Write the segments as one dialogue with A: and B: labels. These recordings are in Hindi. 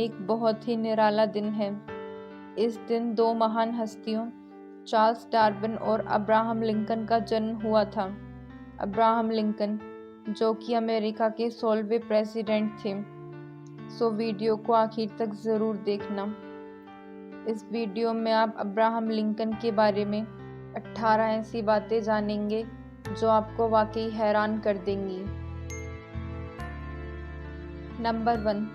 A: एक बहुत ही निराला दिन है। इस दिन दो महान हस्तियों चार्ल्स डार्विन और अब्राहम लिंकन का जन्म हुआ था। अब्राहम लिंकन जो कि अमेरिका के 16वें प्रेसिडेंट थे। सो वीडियो को आखिर तक ज़रूर देखना। इस वीडियो में आप अब्राहम लिंकन के बारे में 18 ऐसी बातें जानेंगे जो आपको वाकई हैरान कर देंगी। नंबर 1,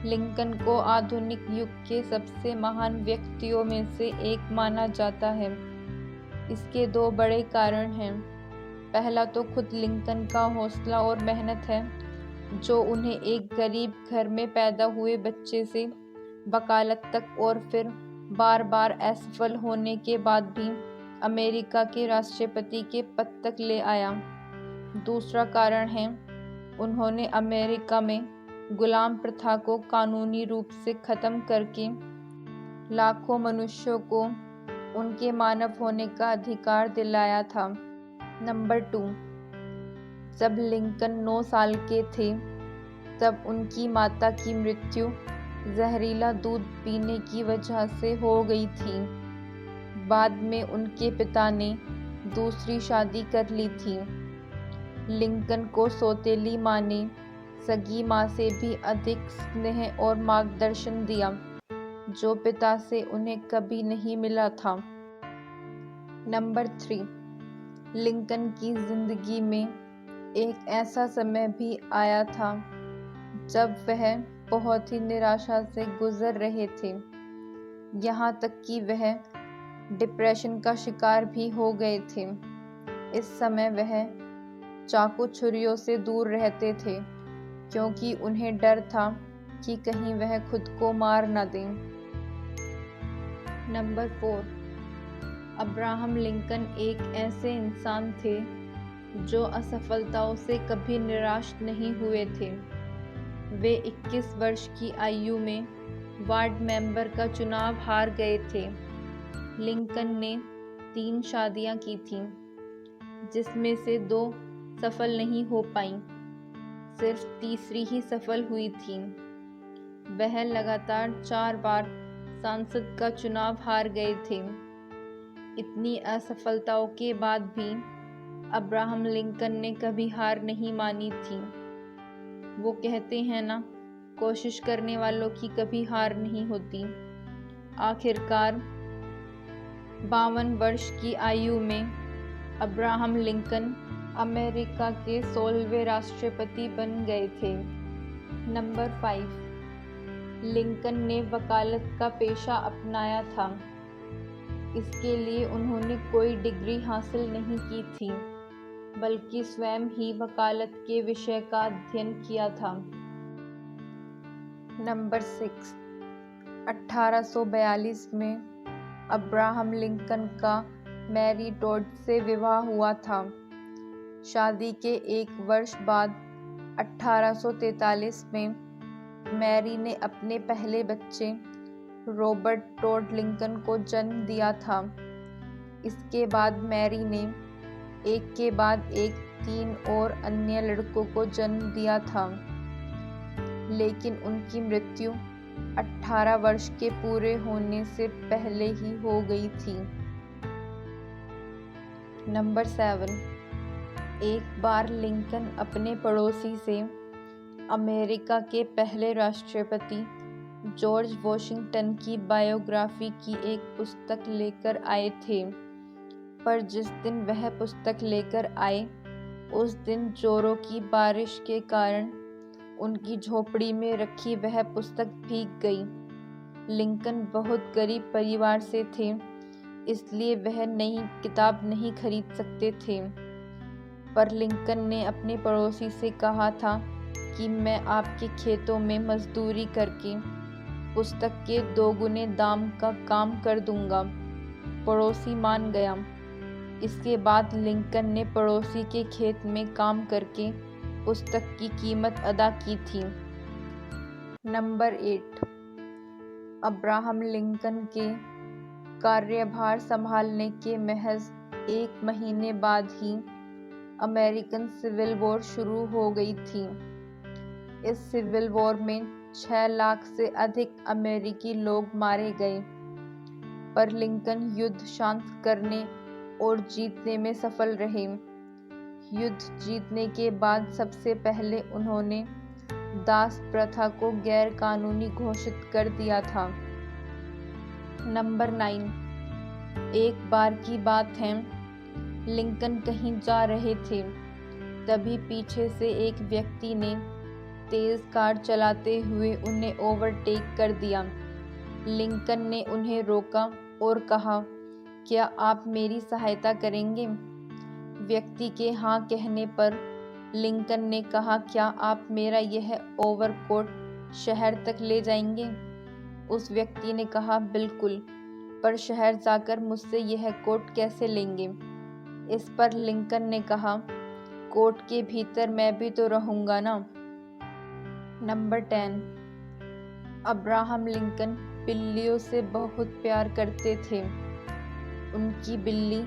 A: लिंकन को आधुनिक युग के सबसे महान व्यक्तियों में से एक माना जाता है। इसके दो बड़े कारण हैं। पहला तो खुद लिंकन का हौसला और मेहनत है, जो उन्हें एक गरीब घर में पैदा हुए बच्चे से वकालत तक और फिर बार बार असफल होने के बाद भी अमेरिका के राष्ट्रपति के पद तक ले आया। दूसरा कारण है, उन्होंने अमेरिका में गुलाम प्रथा को कानूनी रूप से खत्म करके लाखों मनुष्यों को उनके मानव होने का अधिकार दिलाया था। नंबर 2, जब लिंकन 9 साल के थे तब उनकी माता की मृत्यु जहरीला दूध पीने की वजह से हो गई थी। बाद में उनके पिता ने दूसरी शादी कर ली थी। लिंकन को सौतेली माँ ने सगी माँ से भी अधिक स्नेह और मार्गदर्शन दिया, जो पिता से उन्हें कभी नहीं मिला था। नंबर 3, लिंकन की जिंदगी में एक ऐसा समय भी आया था जब वह बहुत ही निराशा से गुजर रहे थे। यहाँ तक कि वह डिप्रेशन का शिकार भी हो गए थे। इस समय वह चाकू छुरियों से दूर रहते थे, क्योंकि उन्हें डर था कि कहीं वह खुद को मार न दें। नंबर 4, अब्राहम लिंकन एक ऐसे इंसान थे जो असफलताओं से कभी निराश नहीं हुए थे। वे 21 वर्ष की आयु में वार्ड मेंबर का चुनाव हार गए थे। लिंकन ने 3 शादियां की थीं, जिसमें से 2 सफल नहीं हो पाईं। सिर्फ तीसरी ही सफल हुई थी। वह लगातार 4 बार सांसद का चुनाव हार गए थे। इतनी असफलताओं के बाद भी अब्राहम लिंकन ने कभी हार नहीं मानी थी। वो कहते हैं ना, कोशिश करने वालों की कभी हार नहीं होती। आखिरकार 52 वर्ष की आयु में अब्राहम लिंकन अमेरिका के 16वें राष्ट्रपति बन गए थे। नंबर 5, लिंकन ने वकालत का पेशा अपनाया था। इसके लिए उन्होंने कोई डिग्री हासिल नहीं की थी, बल्कि स्वयं ही वकालत के विषय का अध्ययन किया था। नंबर 6, 1842 में अब्राहम लिंकन का मैरी टोड से विवाह हुआ था। शादी के 1 वर्ष बाद 1843 में मैरी ने अपने पहले बच्चे रॉबर्ट टोड लिंकन को जन्म दिया था। इसके बाद मैरी ने एक के बाद एक 3 और अन्य लड़कों को जन्म दिया था, लेकिन उनकी मृत्यु 18 वर्ष के पूरे होने से पहले ही हो गई थी। नंबर 7, एक बार लिंकन अपने पड़ोसी से अमेरिका के पहले राष्ट्रपति जॉर्ज वॉशिंगटन की बायोग्राफी की एक पुस्तक लेकर आए थे, पर जिस दिन वह पुस्तक लेकर आए उस दिन जोरों की बारिश के कारण उनकी झोपड़ी में रखी वह पुस्तक भीग गई। लिंकन बहुत गरीब परिवार से थे, इसलिए वह नई किताब नहीं खरीद सकते थे, पर लिंकन ने अपने पड़ोसी से कहा था कि मैं आपके खेतों में मजदूरी करके पुस्तक के 2 गुने दाम का काम कर दूंगा। पड़ोसी मान गया। इसके बाद लिंकन ने पड़ोसी के खेत में काम करके पुस्तक की कीमत अदा की थी। नंबर 8, अब्राहम लिंकन के कार्यभार संभालने के महज 1 महीने बाद ही अमेरिकन सिविल वॉर शुरू हो गई थी। इस सिविल वॉर में 6 लाख से अधिक अमेरिकी लोग मारे गए, पर लिंकन युद्ध शांत करने और जीतने में सफल रहे। युद्ध जीतने के बाद सबसे पहले उन्होंने दास प्रथा को गैर कानूनी घोषित कर दिया था। नंबर 9, एक बार की बात है, लिंकन कहीं जा रहे थे, तभी पीछे से एक व्यक्ति ने तेज कार चलाते हुए उन्हें ओवरटेक कर दिया। लिंकन ने उन्हें रोका और कहा, क्या आप मेरी सहायता करेंगे? व्यक्ति के हाँ कहने पर लिंकन ने कहा, क्या आप मेरा यह ओवरकोट शहर तक ले जाएंगे? उस व्यक्ति ने कहा, बिल्कुल, पर शहर जाकर मुझसे यह कोट कैसे लेंगे? इस पर लिंकन ने कहा, कोट के भीतर मैं भी तो रहूंगा ना। नंबर 10, अब्राहम लिंकन बिल्लियों से बहुत प्यार करते थे। उनकी बिल्ली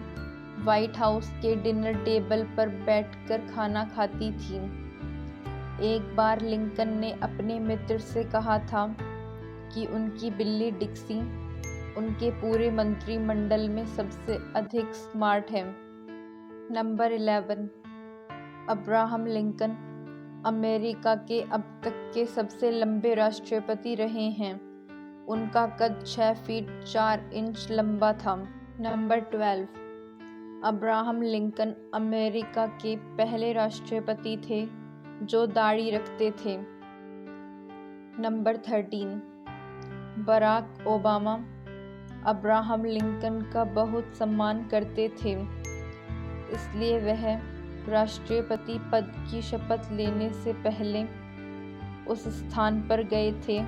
A: व्हाइट हाउस के डिनर टेबल पर बैठकर खाना खाती थी। एक बार लिंकन ने अपने मित्र से कहा था कि उनकी बिल्ली डिक्सी उनके पूरे मंत्रिमंडल में सबसे अधिक स्मार्ट है। नंबर 11, अब्राहम लिंकन अमेरिका के अब तक के सबसे लंबे राष्ट्रपति रहे हैं। उनका कद 6 फीट 4 इंच लंबा था। नंबर 12, अब्राहम लिंकन अमेरिका के पहले राष्ट्रपति थे जो दाढ़ी रखते थे। Number 13, Barack Obama Abraham Lincoln का बहुत सम्मान करते थे, इसलिए वह राष्ट्रपति पद की शपथ लेने से पहले उस स्थान पर गए थे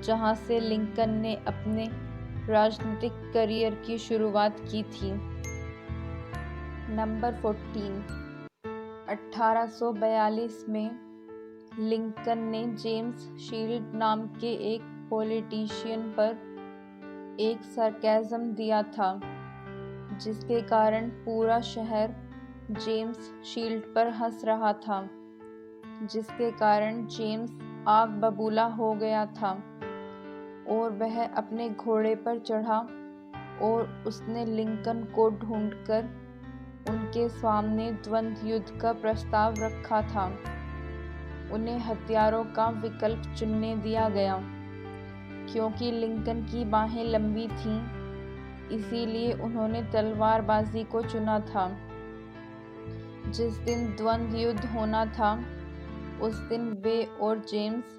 A: जहां से लिंकन ने अपने राजनीतिक करियर की शुरुआत की थी। नंबर 14, 1842 में लिंकन ने जेम्स शील्ड नाम के एक पॉलिटिशियन पर एक सरकाज़म दिया था, जिसके कारण पूरा शहर जेम्स शील्ड पर हंस रहा था, जिसके कारण जेम्स आग बबूला हो गया था और वह अपने घोड़े पर चढ़ा और उसने लिंकन को ढूंढकर उनके सामने द्वंद्व युद्ध का प्रस्ताव रखा था। उन्हें हथियारों का विकल्प चुनने दिया गया। क्योंकि लिंकन की बाहें लंबी थीं, इसीलिए उन्होंने तलवारबाजी को चुना था। जिस दिन द्वंद्व युद्ध होना था, उस दिन वे और जेम्स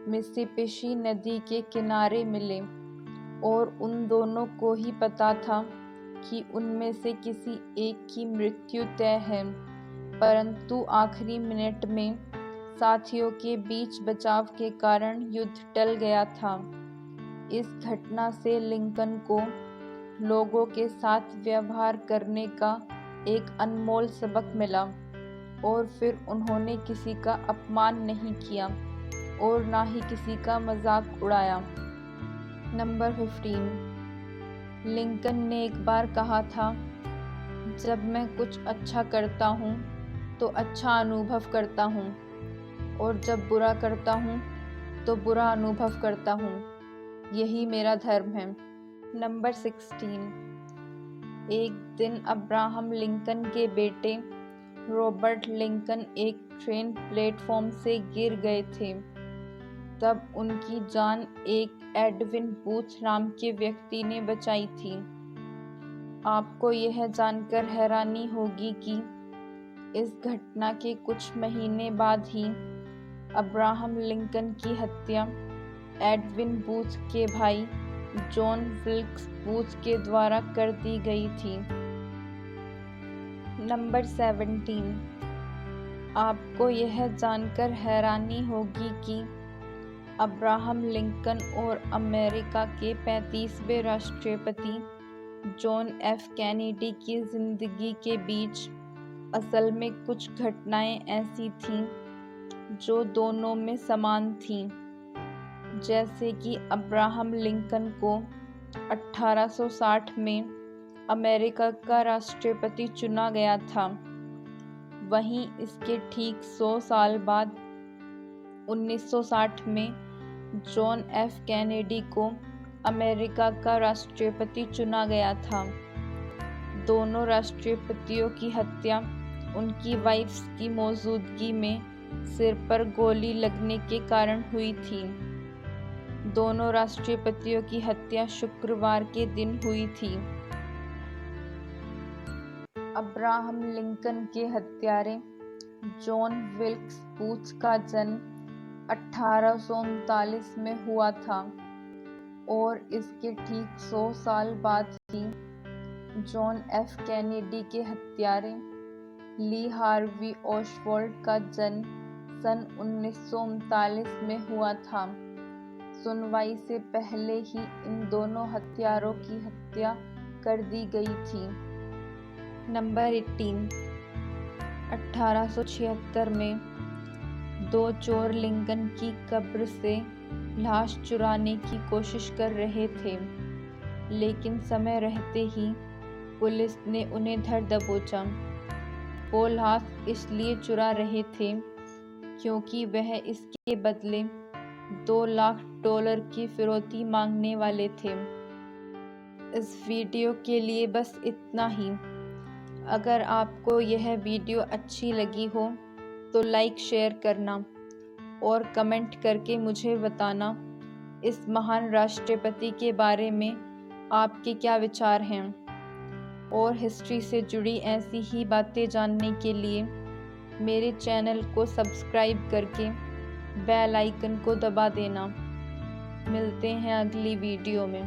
A: मिसिसिपी नदी के किनारे मिले और उन दोनों को ही पता था कि उनमें से किसी एक की मृत्यु तय है, परंतु आखिरी मिनट में साथियों के बीच बचाव के कारण युद्ध टल गया था। इस घटना से लिंकन को लोगों के साथ व्यवहार करने का एक अनमोल सबक मिला और फिर उन्होंने किसी का अपमान नहीं किया और ना ही किसी का मजाक उड़ाया। नंबर 15, लिंकन ने एक बार कहा था, जब मैं कुछ अच्छा करता हूँ तो अच्छा अनुभव करता हूँ और जब बुरा करता हूँ तो बुरा अनुभव करता हूँ। यही मेरा धर्म है। नंबर 16, एक दिन अब्राहम लिंकन के बेटे रॉबर्ट लिंकन एक ट्रेन प्लेटफॉर्म से गिर गए थे। तब उनकी जान एक एडविन बूथ नाम के व्यक्ति ने बचाई थी। आपको यह जानकर हैरानी होगी कि इस घटना के कुछ महीने बाद ही अब्राहम लिंकन की हत्या एडविन बूथ के भाई जॉन विल्क्स बूथ के द्वारा कर दी गई थी। नंबर 17, आपको यह जानकर हैरानी होगी कि अब्राहम लिंकन और अमेरिका के 35वें राष्ट्रपति जॉन एफ कैनेडी की जिंदगी के बीच असल में कुछ घटनाएं ऐसी थीं जो दोनों में समान थीं। जैसे कि अब्राहम लिंकन को 1860 में अमेरिका का राष्ट्रपति चुना गया था, वहीं इसके ठीक 100 साल बाद 1960 में जॉन एफ कैनेडी को अमेरिका का राष्ट्रपति चुना गया था। दोनों राष्ट्रपतियों की हत्या उनकी वाइफ्स की मौजूदगी में सिर पर गोली लगने के कारण हुई थी। दोनों राष्ट्रपतियों की हत्या शुक्रवार के दिन हुई थी। अब्राहम लिंकन के हत्यारे जॉन विल्क्स बूथ का जन्म 1839 में हुआ था और इसके ठीक 100 साल बाद ही जॉन एफ कैनेडी के हत्यारे ली हार्वी ओसवाल्ड का जन्म सन 1939 में हुआ था। सुनवाई से पहले ही इन दोनों हत्यारों की हत्या कर दी गई थी। नंबर 18। 1876 में दो चोर लिंकन की कब्र से लाश चुराने की कोशिश कर रहे थे, लेकिन समय रहते ही पुलिस ने उन्हें धर दबोचा। वो लाश इसलिए चुरा रहे थे क्योंकि वह इसके बदले $2 लाख की फिरौती मांगने वाले थे। इस वीडियो के लिए बस इतना ही। अगर आपको यह वीडियो अच्छी लगी हो तो लाइक शेयर करना और कमेंट करके मुझे बताना इस महान राष्ट्रपति के बारे में आपके क्या विचार हैं। और हिस्ट्री से जुड़ी ऐसी ही बातें जानने के लिए मेरे चैनल को सब्सक्राइब करके बेल आइकन को दबा देना। मिलते हैं अगली वीडियो में।